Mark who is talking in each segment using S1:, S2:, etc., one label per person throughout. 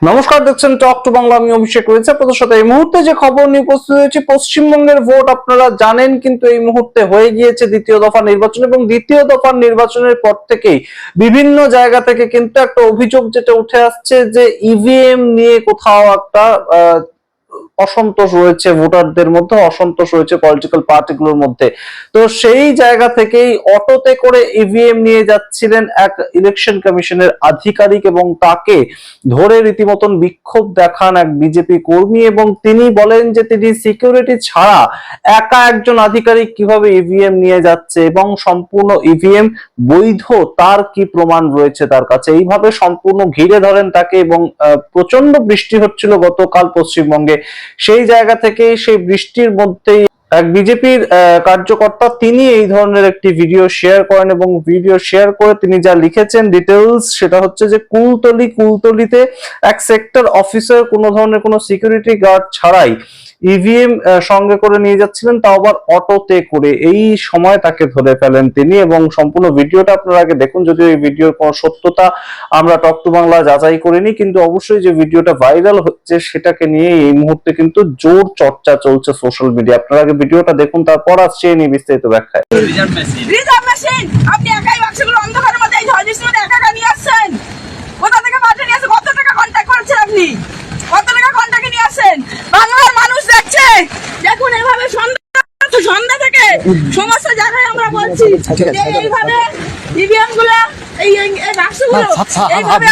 S1: নমস্কার, দেখছেন talk to Bangla. আমি অভিষেক রয়েছে আপনাদের সাথে। এই মুহূর্তে যে খবর নিয়ে উপস্থিত হয়েছে, পশ্চিমবঙ্গের ভোট আপনারা জানেন কিন্তু এই মুহূর্তে হয়ে গিয়েছে দ্বিতীয় দফা নির্বাচন, এবং দ্বিতীয় দফার নির্বাচনের পর থেকেই বিভিন্ন জায়গা থেকে কিন্তু একটা অভিযোগ যেটা উঠে আসছে যে ইভিএম নিয়ে কোথাও একটা অসন্তোষ রয়েছে, ভোটারদের মধ্যে অসন্তোষ রয়েছে পলিটিক্যাল পার্টিগুলোর মধ্যে। তো সেই জায়গা থেকেই অটোতে করে ইভিএম নিয়ে যাচ্ছিলেন এক ইলেকশন কমিশনের আধিকারিক, এবং তাকে ধরে রীতিমতন বিক্ষোভ দেখান এক বিজেপি কর্মী, এবং তিনি বলেন যে তিনি সিকিউরিটি ছাড়া একা একজন আধিকারিক কিভাবে ইভিএম নিয়ে যাচ্ছে এবং সম্পূর্ণ ইভিএম বৈধ তার কি প্রমাণ রয়েছে তার কাছে। এইভাবে সম্পূর্ণ ঘিরে ধরেন তাকে, এবং প্রচন্ড বৃষ্টি হচ্ছিল গতকাল পশ্চিমবঙ্গে। সেই জায়গা থেকে সেই বৃষ্টির মধ্যেই এক বিজেপির কার্যকর্তা তিনি এই ধরনের একটি ভিডিও শেয়ার করেন, এবং ভিডিও শেয়ার করে তিনি যা লিখেছেন ডিটেলস সেটা হচ্ছে যে কুলতলিতে এক সেক্টর অফিসার কোনো ধরনের কোনো সিকিউরিটি গার্ড ছাড়াই ইভিএম সঙ্গে করে নিয়ে যাচ্ছিলেন, তাও আবার অটোতে করে। এই সময় তাকে ধরে ফেলেন তিনি, এবং সম্পূর্ণ ভিডিওটা আপনারা আগে দেখুন। যদিও এই ভিডিওর কোনো সত্যতা আমরা টক টু বাংলা যাচাই করিনি, কিন্তু অবশ্যই যে ভিডিওটা ভাইরাল হচ্ছে সেটাকে নিয়ে এই মুহূর্তে কিন্তু জোর চর্চা চলছে সোশ্যাল মিডিয়া। আপনারা আগে ভিডিওটা দেখুন, তারপর আসছে নিয়ে বিস্তারিত ব্যাখ্যায়।
S2: রিজার্ভ মেশিন আপনি একাই বাক্সগুলো অন্ধকারের মধ্যে এই ঝড় বৃষ্টির মধ্যে একা নিয়ে আসছেন। কোথা থেকে পাঠিয়ে নিয়ে আসেন? কত টাকা কন্ট্যাক্ট করেছেন আপনি? কত টাকা কন্ট্যাক্টে নিয়ে আসেন? বাংলার মানুষ দেখছে। দেখুন এভাবে সন্ধ্যা থেকে সমস্ত জায়গায় আমরা বলছি যে এইভাবে ইভিএম গুলো এই বাক্সগুলো এইভাবে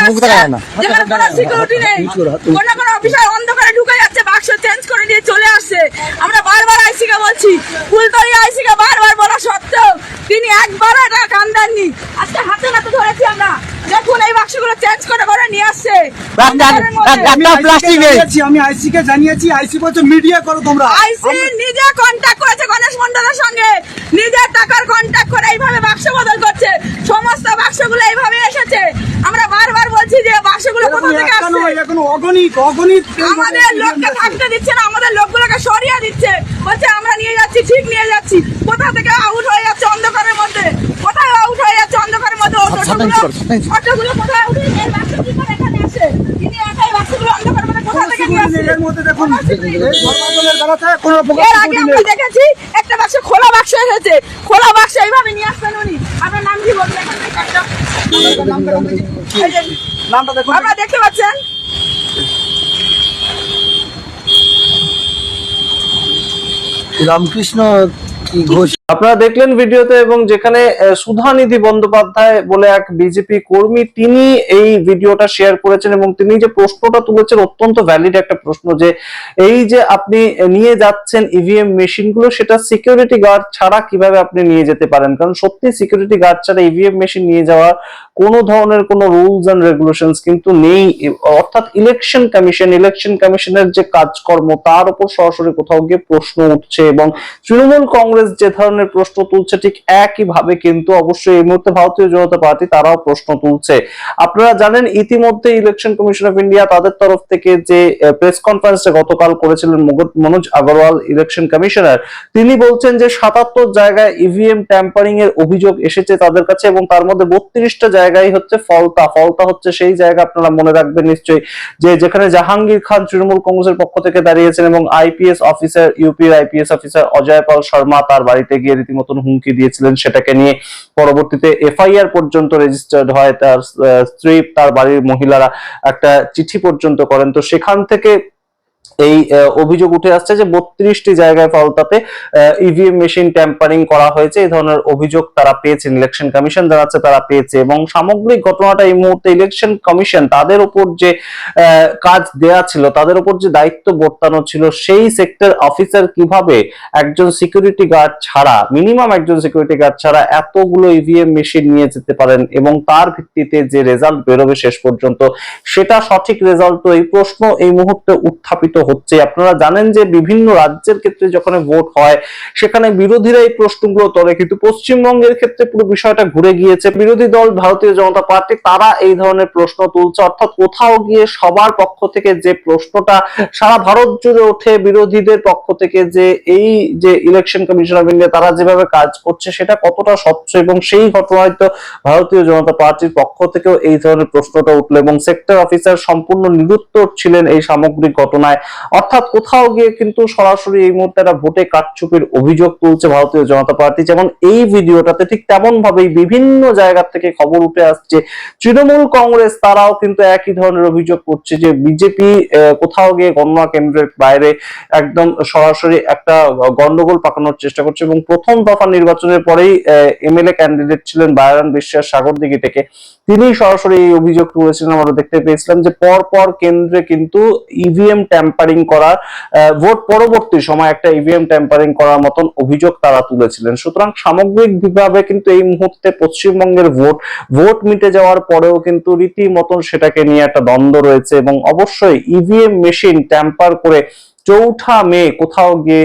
S2: যেখানে কোনো সিকিউরিটি নেই, কোনো অফিসার অন্ধকারে ঢুকে যাচ্ছে, বাক্স চেঞ্জ করে দিয়ে চলে আসছে। আমরা বারবার আইসিকে বলছি, ফুলতলি আইসিকে বারবার বলা সত্ত্বেও তিনি একবারও এটা কান দেননি। আজকে হাতে নাতে ধরেছি আমরা। দেখুন এই বাক্সগুলো চেঞ্জ করে করে নিয়ে আসছে।
S3: আমি আইসি কে জানিয়েছি, আইসি বলছে মিডিয়া করো তোমরা।
S2: আইসি নিজে কন্ট্যাক্ট করেছে গণেশ মন্ডলের সঙ্গে, নিজের টাকার কন্ট্যাক্ট করে এইভাবে বাক্স বদল করছে। সমস্ত বাক্সগুলো এইভাবে এসেছে। আমরা বারবার বলছি যে বাক্সগুলো কোথা থেকে আসছে।
S3: এখন অগণিত
S2: আমাদের লোককে থাকতে দিচ্ছে না, আমাদের লোকগুলোকে সরিয়ে দিচ্ছে। বলছে আমরা নিয়ে যাচ্ছি, ঠিক নিয়ে যাচ্ছি। কোথা থেকে আউট হয়ে যাচ্ছে অন্ধকারের মধ্যে? কোথায় আউট হয়ে যাচ্ছে অন্ধকারের মধ্যে? অটোগুলো কোথায় আউট হয়ে যায়? বাক্স কি করে এখানে আসে? তিনি একাই বাক্সগুলো অন্ধকারের মধ্যে কোথা থেকে নিয়ে আসছে?
S3: এর মধ্যে দেখুন
S2: এর আগে আমরা দেখেছি একটা বাক্স খোলা বাক্স এসেছে। খোলা বাক্স এইভাবে নিয়ে আসছেন উনি। আপনার নাম কি বলবেন?
S3: নামটা দেখুন,
S2: আপনারা দেখতে পাচ্ছেন।
S3: রামকৃষ্ণ ঘোষ।
S1: আপনারা দেখলেন ভিডিওতে, এবং যেখানে সুধানিধি বন্দ্যোপাধ্যায় বলে এক বিজেপি কর্মী তিনি এই ভিডিওটা শেয়ার করেছেন, এবং তিনি যে প্রশ্নটা তুলেছেন অত্যন্ত ভ্যালিড একটা প্রশ্ন, যে এই যে আপনি নিয়ে যাচ্ছেন ইভিএম মেশিন গুলো, সেটা সিকিউরিটি গার্ড ছাড়া কিভাবে আপনি নিয়ে যেতে পারেন? কারণ সত্যি সিকিউরিটি গার্ড ছাড়া ইভিএম মেশিন নিয়ে যাওয়ার কোনো ধরনের কোনো রুলস এন্ড রেগুলেশনস কিন্তু নেই। অর্থাৎ ইলেকশন কমিশনের যে কাজকর্ম তার উপর সরাসরি কোথাও গিয়ে প্রশ্ন উঠছে, এবং তৃণমূল কংগ্রেস যে ধরনের প্রশ্ন তুলছে ঠিক একইভাবে কিন্তু অবশ্যই এই মুহূর্তে ভারতীয় জনতা পার্টি তারাও প্রশ্ন তুলছে। আপনারা জানেন ইতিমধ্যে ইলেকশন কমিশন অফ ইন্ডিয়া তাদের তরফ থেকে যে প্রেস কনফারেন্সে গতকাল করেছিলেন মনোজ আগরওয়াল ইলেকশন কমিশনার, তিনি বলছেন যে 77 জায়গায় ইভিএম ট্যাম্পারিং এর অভিযোগ এসেছে তাদের কাছে, এবং তার মধ্যে 32টা জায়গায় হচ্ছে ফলতা হচ্ছে সেই জায়গা। আপনারা মনে রাখবেন নিশ্চয়ই যে যেখানে জাহাঙ্গীর খান তৃণমূল কংগ্রেসের পক্ষ থেকে দাঁড়িয়েছেন, এবং আইপিএস অফিসার, ইউপির আইপিএস অফিসার অজয় পাল শর্মা তার বাড়িতে গিয়ে রীতিমতন হুমকি দিয়েছিলেন। সেটাকে নিয়ে পরবর্তীতে এফআইআর পর্যন্ত রেজিস্টার্ড হয়, তার স্ত্রী, তার বাড়ির মহিলারা একটা চিঠি পর্যন্ত করেন। তো সেখান থেকে এই অভিযোগ উঠে আসছে যে 32টি জায়গায় ফলতাতে ইভিএম মেশিন ট্যাম্পারিং করা হয়েছে। এই ধরনের অভিযোগ তারা পেয়েছেন, ইলেকশন কমিশন জানাচ্ছে তারা পেয়েছে, এবং সামগ্রিক ঘটনাটা এই মুহূর্তে ইলেকশন কমিশন তাদের উপর যে কাজ দেয়া ছিল, তাদের উপর যে দায়িত্ব বর্তানো ছিল, সেই সেক্টর অফিসার কিভাবে একজন সিকিউরিটি গার্ড ছাড়া, মিনিমাম একজন সিকিউরিটি গার্ড ছাড়া এতগুলো ইভিএম মেশিন নিয়ে যেতে পারেন, এবং তার ভিত্তিতে যে রেজাল্ট বেরোবে শেষ পর্যন্ত সেটা সঠিক রেজাল্ট, তো এই প্রশ্ন এই মুহূর্তে উত্থাপিত তো হচ্ছে। আপনারা জানেন যে বিভিন্ন রাজ্যের ক্ষেত্রে যখন ভোট হয় সেখানে বিরোধীরা এই প্রশ্নগুলো তোলে, কিন্তু পশ্চিমবঙ্গের ক্ষেত্রে পুরো বিষয়টা ঘুরে গিয়েছে। বিরোধী দল ভারতীয় জনতা পার্টি তারা এই ধরনের প্রশ্ন তুলছে, অর্থাৎ কোথাও গিয়ে সবার পক্ষ থেকে যে প্রশ্নটা সারা ভারত জুড়ে ওঠে বিরোধীদের পক্ষ থেকে, যে এই যে ইলেকশন কমিশন অফ ইন্ডিয়া তারা যেভাবে কাজ করছে সেটা কতটা স্বচ্ছ, এবং সেই ঘটনায় তো ভারতীয় জনতা পার্টির পক্ষ থেকেও এই ধরনের প্রশ্নটা উঠলো এবং সেক্টর অফিসার সম্পূর্ণ নিরুত্তর ছিলেন এই সামগ্রিক ঘটনায়। অর্থাৎ কোথাও গিয়ে কিন্তু সরাসরি এই মুহূর্তে একটা ভোটে কারচুপির অভিযোগ তুলছে ভারতীয় জনতা পার্টি। যেমন এই ভিডিওটাতে ঠিক তেমন ভাবেই বিভিন্ন জায়গা থেকে খবর উঠে আসছে তৃণমূল কংগ্রেস তারাও কিন্তু একই ধরনের অভিযোগ করছে যে বিজেপি কোথাও গিয়ে গণনা কেন্দ্রের বাইরে একদম সরাসরি একটা গন্ডগোল পাকানোর চেষ্টা করছে। এবং প্রথম দফা নির্বাচনের পরেই এমএলএ ক্যান্ডিডেট ছিলেন বায়রান বিশ্বাস সাগরদিঘি থেকে, তিনি সরাসরি এই অভিযোগ তুলেছিলেন। আমরা দেখতে পেয়েছিলাম যে পর কেন্দ্রে কিন্তু ইভিএম ট্যাম্পারিং করার, ভোট পরবর্তী সময় একটা ইভিএম ট্যাম্পারিং করার মতন অভিযোগ তারা তুলেছিলেন। সুতরাং সামগ্রিকভাবে কিন্তু এই মুহূর্তে পশ্চিমবঙ্গের ভোট মিটে যাওয়ার পরেও কিন্তু রীতিমতন সেটাকে নিয়ে একটা দ্বন্দ্ব রয়েছে। এবং অবশ্যই ইভিএম মেশিন ট্যাম্পার করে 4 মে কোথাও গিয়ে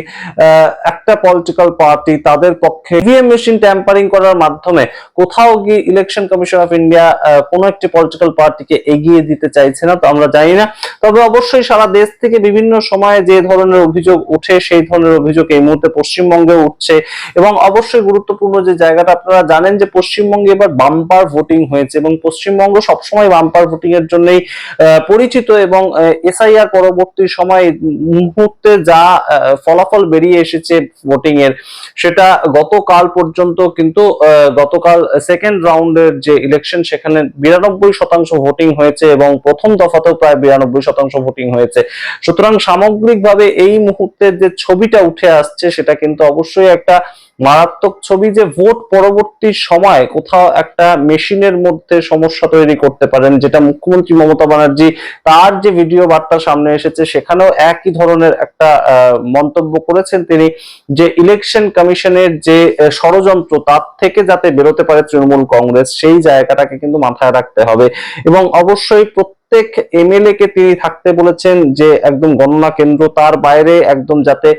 S1: একটা পলিটিক্যাল পার্টি তাদের পক্ষে ইভিএম মেশিন ট্যাম্পারিং করার মাধ্যমে কোথাও গিয়ে ইলেকশন কমিশন অফ ইন্ডিয়া কোন একটি পলিটিক্যাল পার্টিকে এগিয়ে দিতে চাইছে না, তো আমরা জানি না। তবে অবশ্যই সারা দেশ থেকে বিভিন্ন সময়ে যে ধরনের অভিযোগ উঠে সেই ধরনের অভিযোগ এই মুহূর্তে পশ্চিমবঙ্গে উঠছে। এবং অবশ্যই গুরুত্বপূর্ণ যে জায়গাটা, আপনারা জানেন যে পশ্চিমবঙ্গে এবার বাম্পার ভোটিং হয়েছে এবং পশ্চিমবঙ্গ সবসময় বাম্পার ভোটিং এর জন্যই পরিচিত। এবং এসআইআর পরবর্তী সময় মুহূর্তে যা ফলাফল বেরিয়ে এসেছে ভোটিং এর, সেটা গতকাল পর্যন্ত কিন্তু গতকাল সেকেন্ড রাউন্ডের যে ইলেকশন সেখানে 92% ভোটিং হয়েছে এবং প্রথম দফাতেও প্রায় 92% ভোটিং হয়েছে। সুতরাং সামগ্রিকভাবে এই মুহূর্তের যে ছবিটা উঠে আসছে সেটা কিন্তু অবশ্যই একটা মারাত্মক ছবি, যে ভোট পরবর্তী সময় কোথাও একটা মেশিনের মধ্যে সমস্যা তৈরি করতে পারেন, যেটা মুখ্যমন্ত্রী মমতা ব্যানার্জি তার যে ভিডিও বার্তা সামনে এসেছে সেখানেও একই ধরনের একটা মন্তব্য করেছেন তিনি, যে ইলেকশন কমিশনের যে ষড়যন্ত্র তার থেকে যাতে বেরোতে পারে তৃণমূল কংগ্রেস সেই জায়গাটাকে কিন্তু মাথায় রাখতে হবে। এবং অবশ্যই প্রত্যেক এমএলএ কে তিনি থাকতে বলেছেন যে একদম গণনা কেন্দ্র তার বাইরে একদম যাতে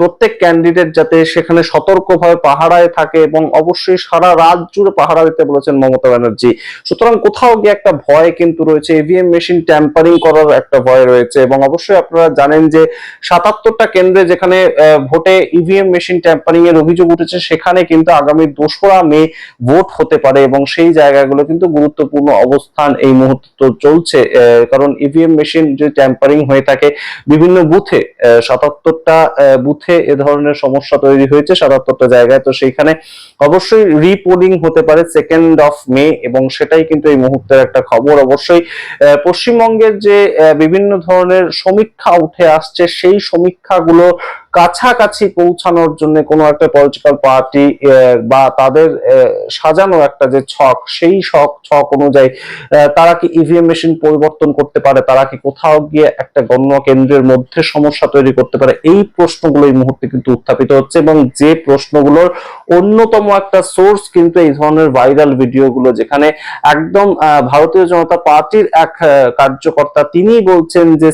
S1: প্রত্যেক ক্যান্ডিডেট যাতে সেখানে সতর্কভাবে পাহারায় থাকে এবং অবশ্যই সারা রাত জুড়ে পাহারা দিতে বলেছেন মমতা ব্যানার্জি। সুতরাং কোথাও গিয়ে একটা ভয় কিন্তু রয়েছে, ইভিএম মেশিন ট্যাম্পারিং করার একটা ভয় রয়েছে। এবং অবশ্যই আপনারা জানেন যে 77টা কেন্দ্রে যেখানে ভোটে ইভিএম মেশিন ট্যাম্পারিং এর অভিযোগ উঠেছে সেখানে কিন্তু আগামী 2রা মে ভোট হতে পারে এবং সেই জায়গাগুলো কিন্তু গুরুত্বপূর্ণ অবস্থান এই মুহূর্তে চলছে। কারণ ইভিএম মেশিন যদি ট্যাম্পারিং হয়ে থাকে বিভিন্ন বুথে, 77টা বুথে এ ধরনের সমস্যা তৈরি হয়েছে 77টা জায়গায়, তো সেইখানে অবশ্যই রিপোলিং হতে পারে 2nd মে এবং সেটাই কিন্তু এই মুহূর্তের একটা খবর। অবশ্যই পশ্চিমবঙ্গের যে বিভিন্ন ধরনের সমীক্ষা উঠে আসছে সেই সমীক্ষাগুলো কাছাকাছি পৌঁছানোর জন্য কোনো একটা পলিটিক্যাল পার্টি বা তাদের সাজানো একটা যে ছক, সেই ছক অনুযায়ী তারা কি ইভিএম মেশিন পরিবর্তন করতে পারে, তারা কি কোথাও গিয়ে একটা গণনা কেন্দ্রের মধ্যে সমস্যা তৈরি করতে পারে, এই প্রশ্নগুলো এই মুহূর্তে কিন্তু উত্থাপিত হচ্ছে। এবং যে প্রশ্নগুলোর অন্যতম একটা সোর্স কিন্তু এই ধরনের ভাইরাল ভিডিওগুলো, যেখানে একদম ভারতীয় জনতা পার্টির এক কার্যকর্তা তিনি বলছেন যে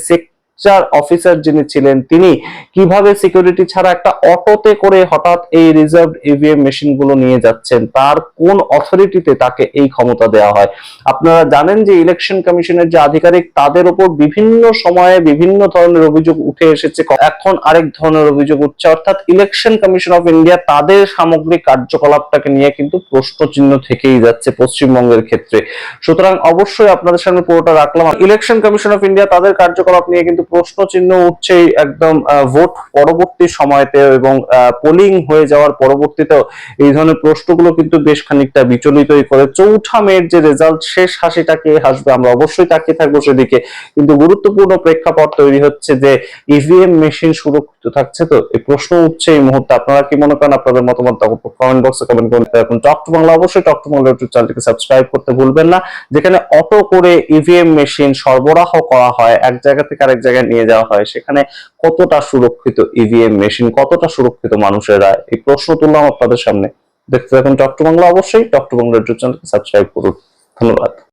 S1: অফিসার যিনি ছিলেন তিনি কিভাবে সিকিউরিটি ছাড়া একটা অটোতে করে হঠাৎ এই রিজার্ভ ইভিএম মেশিন গুলো নিয়ে যাচ্ছেন, তার কোন অথরিটিতে তাকে এই ক্ষমতা দেওয়া হয়। আপনারা জানেন যে ইলেকশন কমিশনের যে আধিকারিক তাদের উপর বিভিন্ন সময়ে বিভিন্ন ধরনের অভিযোগ উঠে এসেছে, এখন আরেক ধরনের অভিযোগ উঠছে, অর্থাৎ ইলেকশন কমিশন অফ ইন্ডিয়া তাদের সামগ্রিক কার্যকলাপটাকে নিয়ে কিন্তু প্রশ্ন চিহ্ন থেকেই যাচ্ছে পশ্চিমবঙ্গের ক্ষেত্রে। সুতরাং অবশ্যই আপনাদের সামনে পুরোটা রাখলাম। ইলেকশন কমিশন অফ ইন্ডিয়া তাদের কার্যকলাপ নিয়ে কিন্তু প্রশ্ন চিহ্ন উঠছে একদম ভোট পরবর্তী সময়তে এবং পোলিং হয়ে যাওয়ার পরবর্তীতেও এই ধরনের প্রশ্নগুলো কিন্তু বেশ খানিকটা বিচলিতই করে। 4 মের যে রেজাল্ট, শেষ হাসিটা কে হাসবে আমরা অবশ্যই তাকিয়ে থাকবো সেদিকে, কিন্তু গুরুত্বপূর্ণ প্রেক্ষাপট তৈরি হচ্ছে যে ইভিএম মেশিন সুরক্ষিত থাকছে। তো এই প্রশ্ন উঠছে এই মুহূর্তে, আপনারা কি মনে করেন? আপনাদের মতামত কমেন্ট বক্সে কমেন্ট করুন। এখন টক টু বাংলা, অবশ্যই টক টু বাংলা ইউটিউব চ্যানেলটিকে সাবস্ক্রাইব করতে ভুলবেন না, যেখানে অটো করে ইভিএম মেশিন সরবরাহ করা হয়, এক জায়গা থেকে আরেক জায়গায় নিয়ে যাওয়া হয়, সেখানে কতটা সুরক্ষিত ইভিএম মেশিন, কতটা সুরক্ষিত মানুষের রায়, এই প্রশ্ন তুললাম আপনাদের সামনে। দেখতে থাকুন টক টু বাংলা, অবশ্যই টক টু বাংলা ইউটিউব চ্যানেলকে সাবস্ক্রাইব করুন। ধন্যবাদ।